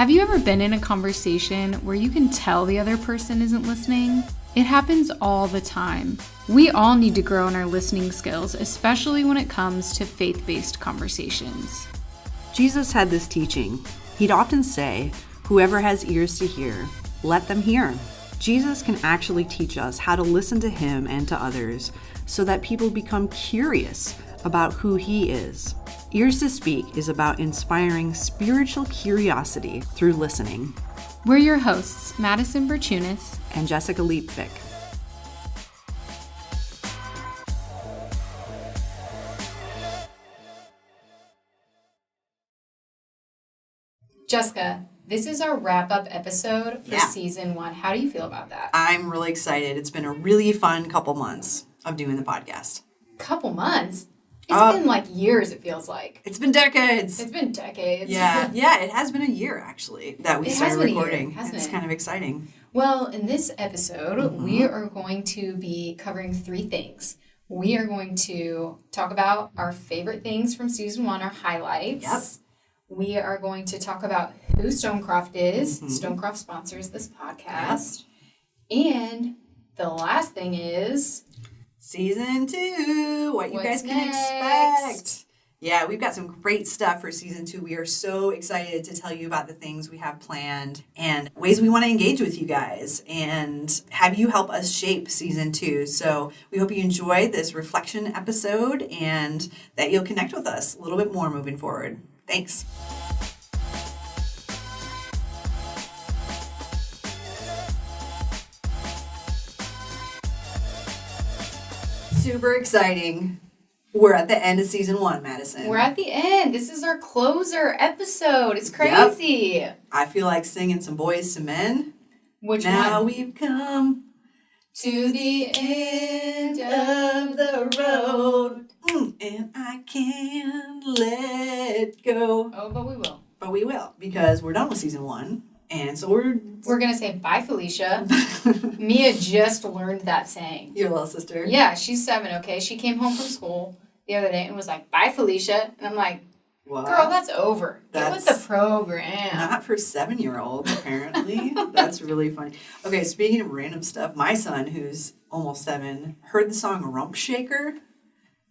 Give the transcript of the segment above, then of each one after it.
Have you ever been in a conversation where you can tell the other person isn't listening? It happens all the time. We all need to grow in our listening skills, especially when it comes to faith-based conversations. Jesus had this teaching. He'd often say, "Whoever has ears to hear, let them hear." Jesus can actually teach us how to listen to him and to others so that people become curious about who he is. Ears to Speak is about inspiring spiritual curiosity through listening. We're your hosts, Madison Bertunis And Jessica Leapvik. Jessica, this is our wrap-up episode for season 1. How do you feel about that? I'm really excited. It's been a really fun couple months of doing the podcast. Couple months? It's been like years, it feels like. It's been decades. It's been decades. Yeah, it has been a year, actually, that we started recording. It's kind of exciting. Well, in this episode, we are going to be covering 3 things. We are going to talk about our favorite things from season 1, our highlights. Yep. We are going to talk about who Stonecroft is. Stonecroft sponsors this podcast. Yep. And the last thing is... Season 2, what you guys can expect. Yeah, we've got some great stuff for season 2. We are so excited to tell you about the things we have planned and ways we want to engage with you guys and have you help us shape season 2. So we hope you enjoy this reflection episode and that you'll connect with us a little bit more moving forward. Thanks. Super exciting. We're at the end of season 1, Madison. We're at the end. This is our closer episode. It's crazy. Yep. I feel like singing some Boys to Men. Which now one? We've come to the end of the road. And I can't let go. Oh, but we will. But we will, because we're done with season 1. And so we're going to say bye, Felicia. Mia just learned that saying. Your little sister. Yeah, she's 7, okay? She came home from school the other day and was like, bye, Felicia. And I'm like, what? Girl, that's over. Get with the program. Not for 7-year-olds, apparently. That's really funny. Okay, speaking of random stuff, my son, who's almost 7, heard the song Rump Shaker.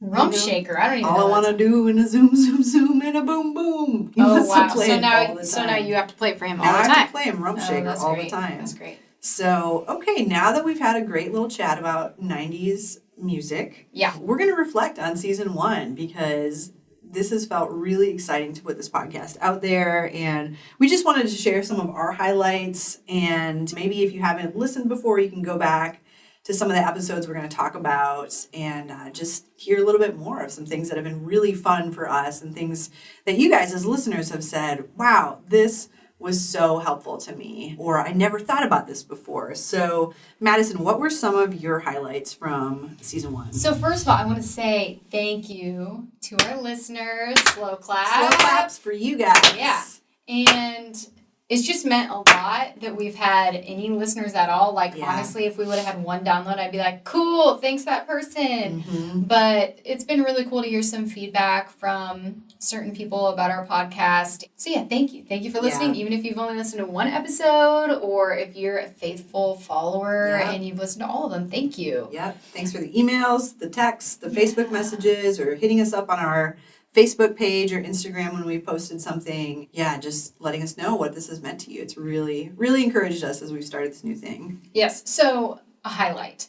Rump Shaker. I don't even know. All I want to do in a zoom, zoom, zoom, and a boom, boom. He wants to play it all the time. So now you have to play it for him all the time. Now I have to play him Rump Shaker all the time. That's great. So, okay, now that we've had a great little chat about 90s music, we're going to reflect on season 1 because this has felt really exciting to put this podcast out there, and we just wanted to share some of our highlights, and maybe if you haven't listened before, you can go back to some of the episodes we're going to talk about and just hear a little bit more of some things that have been really fun for us and things that you guys as listeners have said, wow, this was so helpful to me, or I never thought about this before. So, Madison, what were some of your highlights from season 1? So first of all, I want to say thank you to our listeners. Slow claps. Slow claps for you guys. Yeah. And it's just meant a lot that we've had any listeners at all. Like, honestly, if we would have had 1 download, I'd be like, cool, thanks that person. But it's been really cool to hear some feedback from certain people about our podcast. So, yeah, thank you. Thank you for listening, even if you've only listened to 1 episode or if you're a faithful follower and you've listened to all of them. Thank you. Yep. Thanks for the emails, the texts, the Facebook messages, or hitting us up on our Facebook page or Instagram when we posted something. Yeah, just letting us know what this has meant to you. It's really, really encouraged us as we've started this new thing. Yes. So a highlight.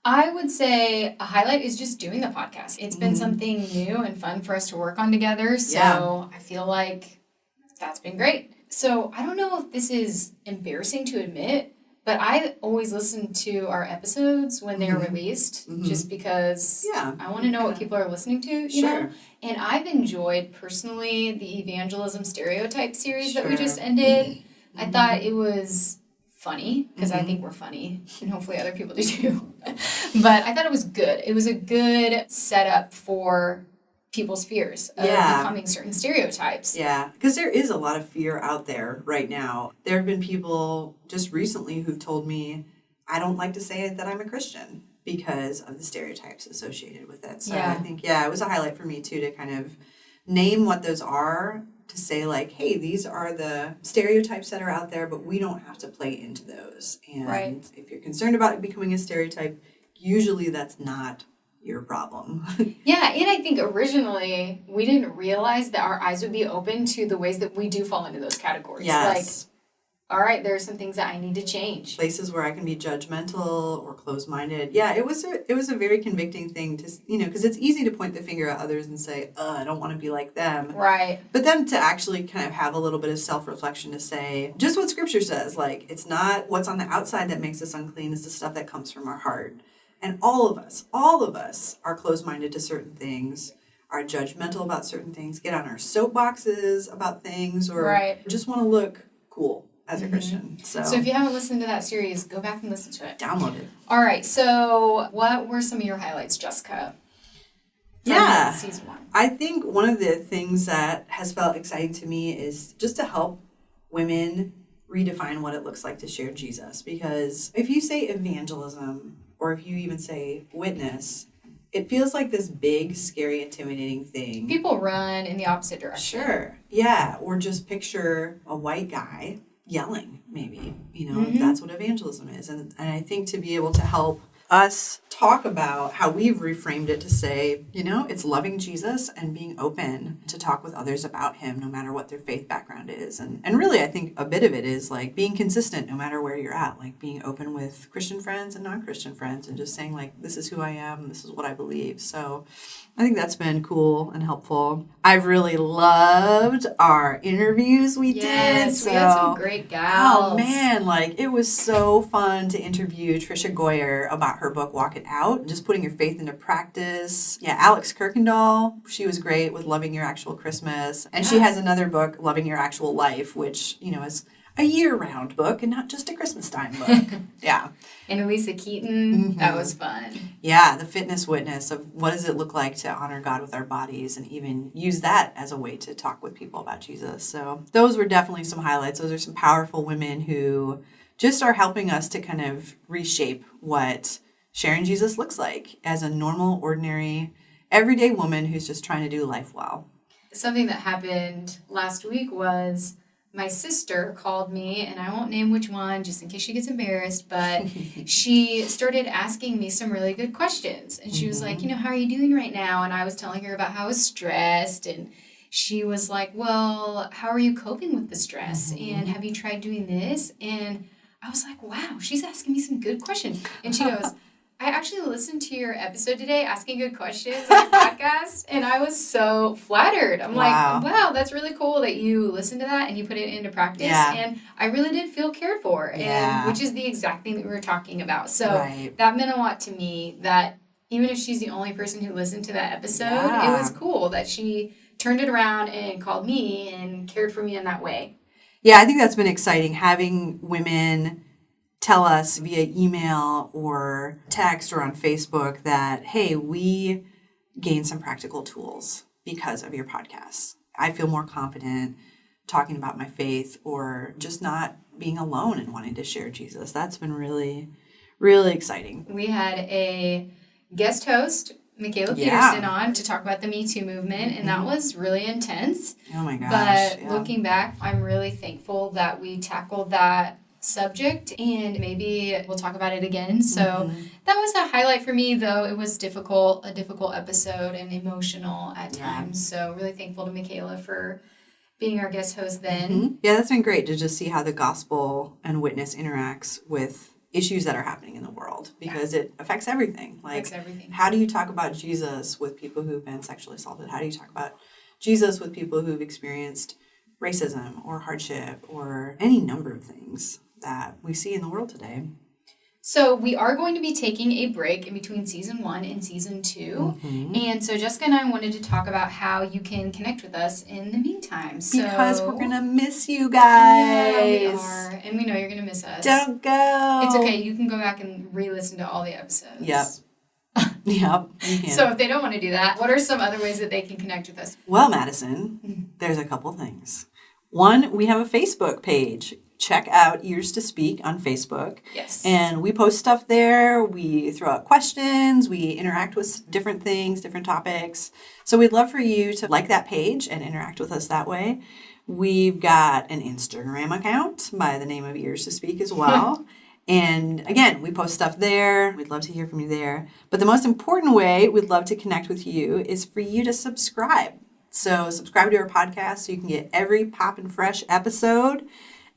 I would say a highlight is just doing the podcast. It's been something new and fun for us to work on together. So I feel like that's been great. So I don't know if this is embarrassing to admit, but I always listen to our episodes when they're released just because I want to know what people are listening to, you know? And I've enjoyed, personally, the Evangelism Stereotype series that we just ended. I thought it was funny, because I think we're funny, and hopefully other people do too. But I thought it was good. It was a good setup for people's fears of becoming certain stereotypes. Yeah, because there is a lot of fear out there right now. There have been people just recently who've told me, I don't like to say that I'm a Christian because of the stereotypes associated with it. So I think, it was a highlight for me too to kind of name what those are, to say like, hey, these are the stereotypes that are out there, but we don't have to play into those. And if you're concerned about becoming a stereotype, usually that's not your problem. Yeah, and I think originally we didn't realize that our eyes would be open to the ways that we do fall into those categories. Yes. All right, there are some things that I need to change. Places where I can be judgmental or closed-minded. Yeah, it was a very convicting thing to, because it's easy to point the finger at others and say, I don't want to be like them. Right. But then to actually kind of have a little bit of self-reflection to say, just what Scripture says, like, it's not what's on the outside that makes us unclean, it's the stuff that comes from our heart. And all of us are closed-minded to certain things, are judgmental about certain things, get on our soapboxes about things, or just want to look cool as a Christian. So if you haven't listened to that series, go back and listen to it. Download it. All right. So what were some of your highlights, Jessica? Yeah. Season 1. I think one of the things that has felt exciting to me is just to help women redefine what it looks like to share Jesus. Because if you say evangelism, or if you even say witness, it feels like this big, scary, intimidating thing. People run in the opposite direction. Sure. Yeah. Or just picture a white guy yelling, maybe, if that's what evangelism is. And I think to be able to help us talk about how we've reframed it to say, it's loving Jesus and being open to talk with others about him, no matter what their faith background is. And really, I think a bit of it is like being consistent no matter where you're at, like being open with Christian friends and non-Christian friends and just saying like, this is who I am, this is what I believe. So I think that's been cool and helpful. I've really loved our interviews we did. Yes, we had some great gals. Oh man, like it was so fun to interview Trisha Goyer about her book Walk It Out, just putting your faith into practice. Yeah, Alex Kirkendall, she was great with Loving Your Actual Christmas. And she has another book, Loving Your Actual Life, which, is a year-round book and not just a Christmas time book. Yeah. And Elisa Keaton, that was fun. Yeah, the fitness witness of what does it look like to honor God with our bodies and even use that as a way to talk with people about Jesus. So those were definitely some highlights. Those are some powerful women who just are helping us to kind of reshape what sharing Jesus looks like as a normal, ordinary, everyday woman who's just trying to do life well. Something that happened last week was my sister called me, and I won't name which one just in case she gets embarrassed, but she started asking me some really good questions. And she was like, how are you doing right now? And I was telling her about how I was stressed, and she was like, well, how are you coping with the stress? And have you tried doing this? And I was like, wow, she's asking me some good questions. And she goes, I actually listened to your episode today asking good questions on your podcast, and I was so flattered. I'm like, wow, that's really cool that you listened to that and you put it into practice. Yeah. And I really did feel cared for, and which is the exact thing that we were talking about. So that meant a lot to me that even if she's the only person who listened to that episode, it was cool that she turned it around and called me and cared for me in that way. Yeah, I think that's been exciting, having women tell us via email or text or on Facebook that, hey, we gained some practical tools because of your podcast. I feel more confident talking about my faith or just not being alone and wanting to share Jesus. That's been really, really exciting. We had a guest host, Michaela Peterson, on to talk about the Me Too movement, and that was really intense. Oh my gosh. But looking back, I'm really thankful that we tackled that subject, and maybe we'll talk about it again. So that was a highlight for me, though it was a difficult episode and emotional at times. So really thankful to Michaela for being our guest host then. Yeah, that's been great to just see how the gospel and witness interacts with issues that are happening in the world, because it affects everything. Like, how do you talk about Jesus with people who've been sexually assaulted? How do you talk about Jesus with people who've experienced racism or hardship or any number of things that we see in the world today? So we are going to be taking a break in between season 1 and season 2. And so Jessica and I wanted to talk about how you can connect with us in the meantime. Because we're going to miss you guys. Yeah, we are. And we know you're going to miss us. Don't go. It's okay. You can go back and re-listen to all the episodes. Yep. Yep. So if they don't want to do that, what are some other ways that they can connect with us? Well, Madison, there's a couple things. One, we have a Facebook page. check out Ears to Speak on Facebook. Yes. And we post stuff there. We throw out questions. We interact with different things, different topics. So we'd love for you to like that page and interact with us that way. We've got an Instagram account by the name of Ears to Speak as well. And again, we post stuff there. We'd love to hear from you there. But the most important way we'd love to connect with you is for you to subscribe. So subscribe to our podcast so you can get every poppin' fresh episode.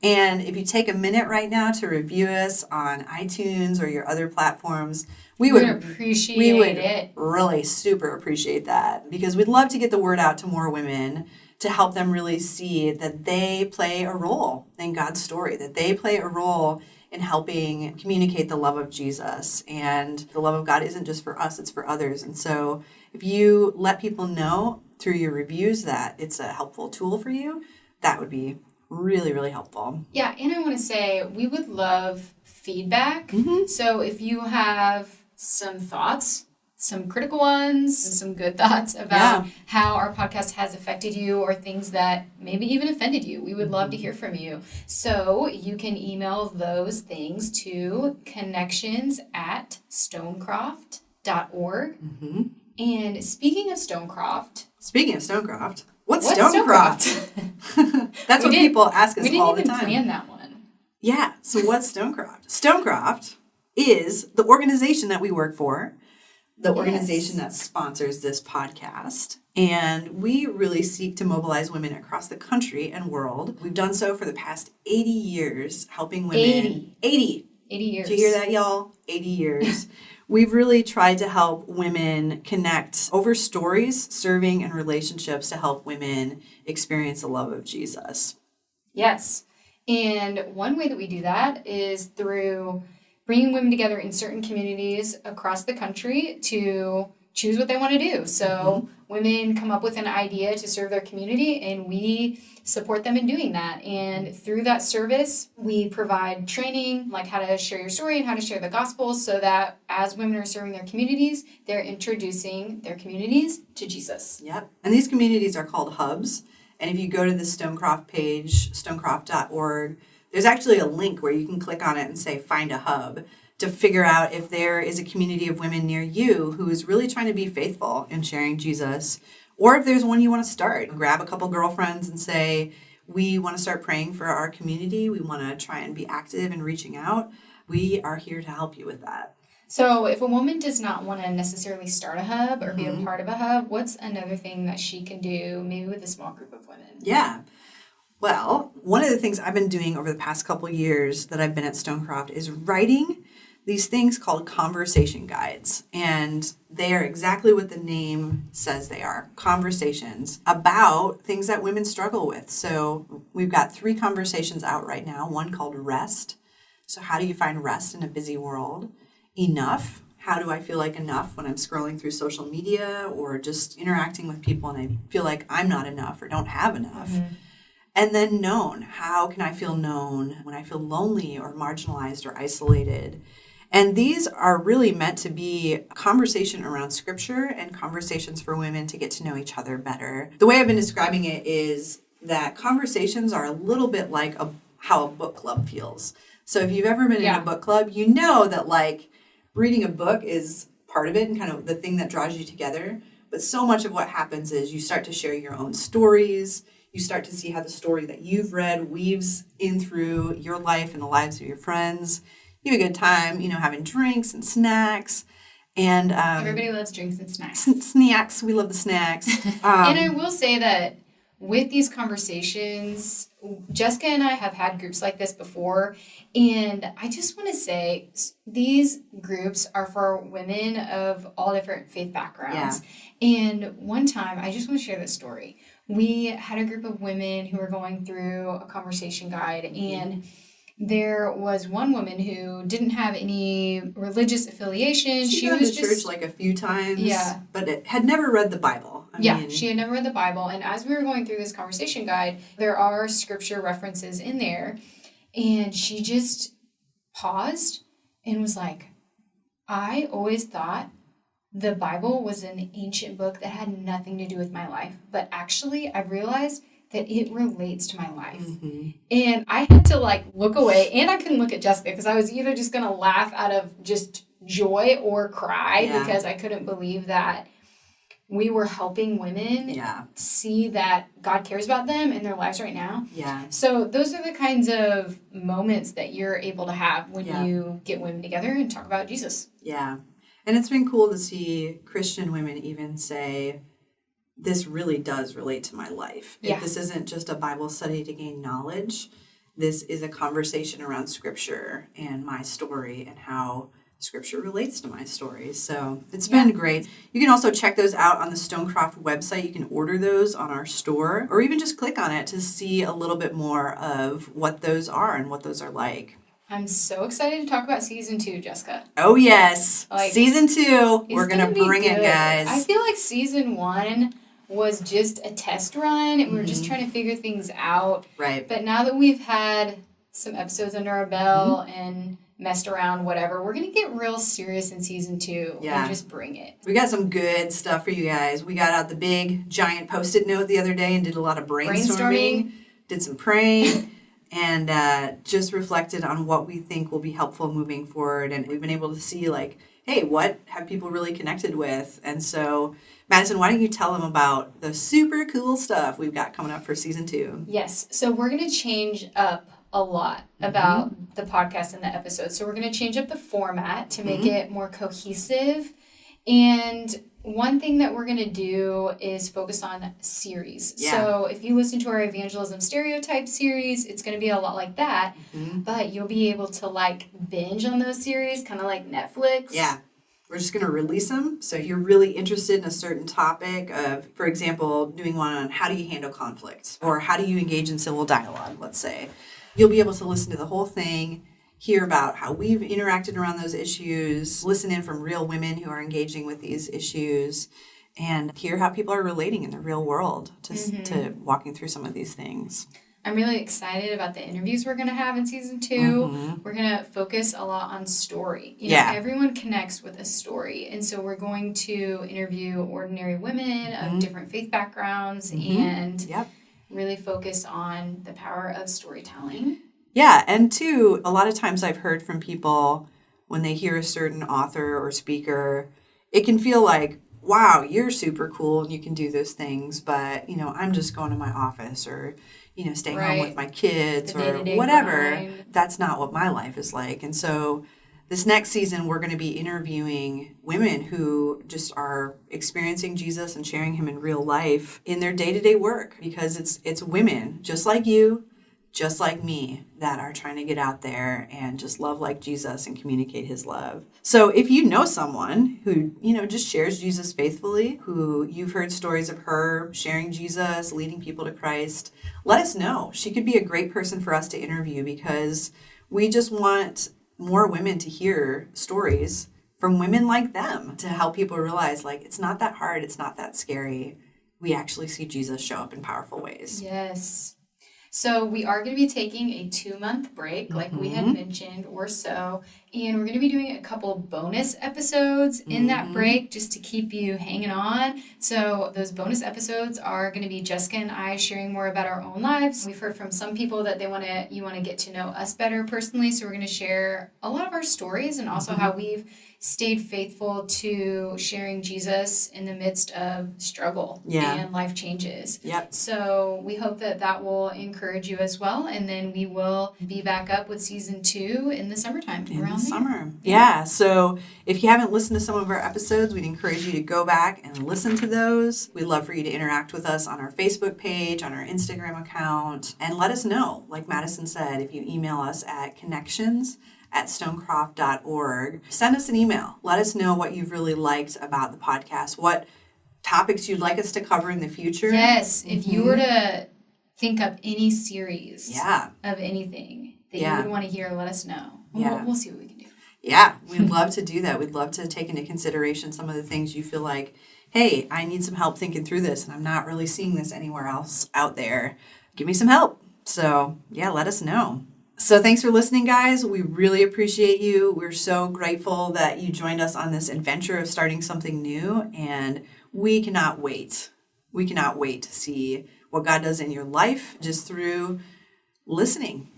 And if you take a minute right now to review us on iTunes or your other platforms, we would appreciate it. Really super appreciate that, because we'd love to get the word out to more women to help them really see that they play a role in God's story, that they play a role in helping communicate the love of Jesus. And the love of God isn't just for us, it's for others. And so if you let people know through your reviews that it's a helpful tool for you, that would be really, really helpful. Yeah, and I want to say we would love feedback. Mm-hmm. So if you have some thoughts, some critical ones, and some good thoughts about how our podcast has affected you or things that maybe even offended you, we would love to hear from you. So you can email those things to connections@stonecroft.org. Mm-hmm. And speaking of Stonecroft, what's Stonecroft? That's what people ask us all the time. We didn't even plan that one. Yeah, so what's Stonecroft? Stonecroft is the organization that we work for, the organization that sponsors this podcast. And we really seek to mobilize women across the country and world. We've done so for the past 80 years, helping women. 80 years. Did you hear that, y'all? 80 years. We've really tried to help women connect over stories, serving, and relationships to help women experience the love of Jesus. Yes. And one way that we do that is through bringing women together in certain communities across the country to choose what they want to do. So women come up with an idea to serve their community, and we support them in doing that. And through that service, we provide training, like how to share your story and how to share the gospel, so that as women are serving their communities, they're introducing their communities to Jesus. Yep. And these communities are called hubs. And if you go to the Stonecroft page, stonecroft.org, there's actually a link where you can click on it and say, find a hub, to figure out if there is a community of women near you who is really trying to be faithful in sharing Jesus, or if there's one you want to start. Grab a couple girlfriends and say, we want to start praying for our community. We want to try and be active in reaching out. We are here to help you with that. So if a woman does not want to necessarily start a hub or be a part of a hub, what's another thing that she can do, maybe with a small group of women? Yeah. Well, one of the things I've been doing over the past couple of years that I've been at Stonecroft is writing these things called conversation guides. And they are exactly what the name says they are, conversations about things that women struggle with. So we've got 3 conversations out right now, one called Rest. So how do you find rest in a busy world? Enough. How do I feel like enough when I'm scrolling through social media or just interacting with people and I feel like I'm not enough or don't have enough? And then known. How can I feel known when I feel lonely or marginalized or isolated? And these are really meant to be a conversation around scripture and conversations for women to get to know each other better. The way I've been describing it is that conversations are a little bit like how a book club feels. So if you've ever been in a book club, you know that like reading a book is part of it and kind of the thing that draws you together. But so much of what happens is you start to share your own stories. You start to see how the story that you've read weaves in through your life and the lives of your friends. You have a good time, having drinks and snacks. And everybody loves drinks and snacks. Snacks. We love the snacks. And I will say that with these conversations, Jessica and I have had groups like this before. And I just want to say these groups are for women of all different faith backgrounds. Yeah. And one time, I just want to share this story. We had a group of women who were going through a conversation guide, and there was one woman who didn't have any religious affiliation. She was to church like a few times, but it had never read the Bible. She had never read the Bible. And as we were going through this conversation guide, there are scripture references in there. And she just paused and was like, I always thought the Bible was an ancient book that had nothing to do with my life. But actually, I realized that it relates to my life. Mm-hmm. And I had to like look away, and I couldn't look at Jessica because I was either just going to laugh out of just joy or cry because I couldn't believe that we were helping women see that God cares about them in their lives right now. Yeah. So those are the kinds of moments that you're able to have when you get women together and talk about Jesus. Yeah. And it's been cool to see Christian women even say, this really does relate to my life. Yeah. This isn't just a Bible study to gain knowledge. This is a conversation around Scripture and my story and how Scripture relates to my story. So it's been great. You can also check those out on the Stonecroft website. You can order those on our store or even just click on it to see a little bit more of what those are and what those are like. I'm so excited to talk about season 2, Jessica. Oh, yes. Season 2. We're going to bring it, guys. I feel like season 1 was just a test run and we were just trying to figure things out. Right. But now that we've had some episodes under our belt and messed around, whatever, we're going to get real serious in season 2 and just bring it. We got some good stuff for you guys. We got out the big giant Post-it note the other day and did a lot of brainstorming. Did some praying. And just reflected on what we think will be helpful moving forward. And we've been able to see, like, hey, what have people really connected with? And so, Madison, why don't you tell them about the super cool stuff we've got coming up for season 2? Yes. So we're going to change up a lot about the podcast and the episodes. So we're going to change up the format to make it more cohesive. And one thing that we're going to do is focus on series. Yeah. So if you listen to our Evangelism Stereotype series, it's going to be a lot like that. But you'll be able to like binge on those series, kind of like Netflix. Yeah. We're just going to release them. So if you're really interested in a certain topic of, for example, doing one on how do you handle conflict or how do you engage in civil dialogue, let's say, you'll be able to listen to the whole thing, hear about how we've interacted around those issues, listen in from real women who are engaging with these issues, and hear how people are relating in the real world to walking through some of these things. I'm really excited about the interviews we're going to have in season 2. We're going to focus a lot on story. You know, everyone connects with a story. And so we're going to interview ordinary women of different faith backgrounds and really focus on the power of storytelling. Yeah, and too, a lot of times I've heard from people when they hear a certain author or speaker, it can feel like, wow, you're super cool and you can do those things, but, you know, I'm just going to my office or, you know, staying home with my kids or whatever. Grind. That's not what my life is like. And so this next season, we're going to be interviewing women who just are experiencing Jesus and sharing him in real life in their day-to-day work, because it's women just like you, just like me, that are trying to get out there and just love like Jesus and communicate his love. So if you know someone who, you know, just shares Jesus faithfully, who you've heard stories of her sharing Jesus, leading people to Christ, let us know. She could be a great person for us to interview, because we just want more women to hear stories from women like them to help people realize, like, it's not that hard. It's not that scary. We actually see Jesus show up in powerful ways. Yes. So we are going to be taking a 2-month break, like we had mentioned or so, and we're going to be doing a couple bonus episodes in that break just to keep you hanging on. So those bonus episodes are going to be Jessica and I sharing more about our own lives. We've heard from some people that you want to get to know us better personally, so we're going to share a lot of our stories and also how we've stayed faithful to sharing Jesus in the midst of struggle and life changes. Yep. So we hope that will encourage you as well. And then we will be back up with season 2 in the summertime. In the summer. Yeah. So if you haven't listened to some of our episodes, we'd encourage you to go back and listen to those. We'd love for you to interact with us on our Facebook page, on our Instagram account, and let us know. Like Madison said, if you email us at connections@stonecroft.org, send us an email. Let us know what you've really liked about the podcast, what topics you'd like us to cover in the future. Yes, if you were to think up any series of anything that you would want to hear, let us know. We'll see what we can do. Yeah, we'd love to do that. We'd love to take into consideration some of the things you feel like, hey, I need some help thinking through this, and I'm not really seeing this anywhere else out there. Give me some help. So, yeah, let us know. So thanks for listening, guys. We really appreciate you. We're so grateful that you joined us on this adventure of starting something new, and we cannot wait. We cannot wait to see what God does in your life just through listening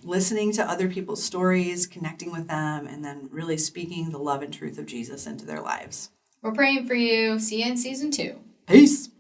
to other people's stories, connecting with them, and then really speaking the love and truth of Jesus into their lives. We're praying for you. See you in season 2. Peace.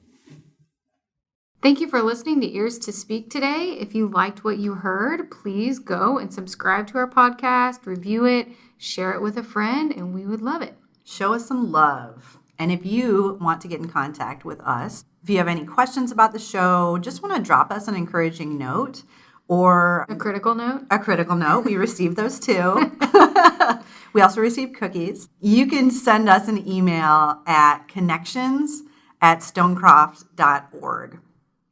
Thank you for listening to Ears to Speak today. If you liked what you heard, please go and subscribe to our podcast, review it, share it with a friend, and we would love it. Show us some love. And if you want to get in contact with us, if you have any questions about the show, just want to drop us an encouraging note or a critical note. A critical note. We receive those too. We also receive cookies. You can send us an email at connections@stonecroft.org.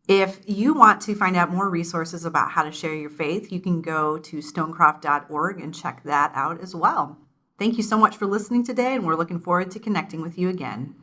If you want to find out more resources about how to share your faith, you can go to stonecroft.org and check that out as well. Thank you so much for listening today, and we're looking forward to connecting with you again.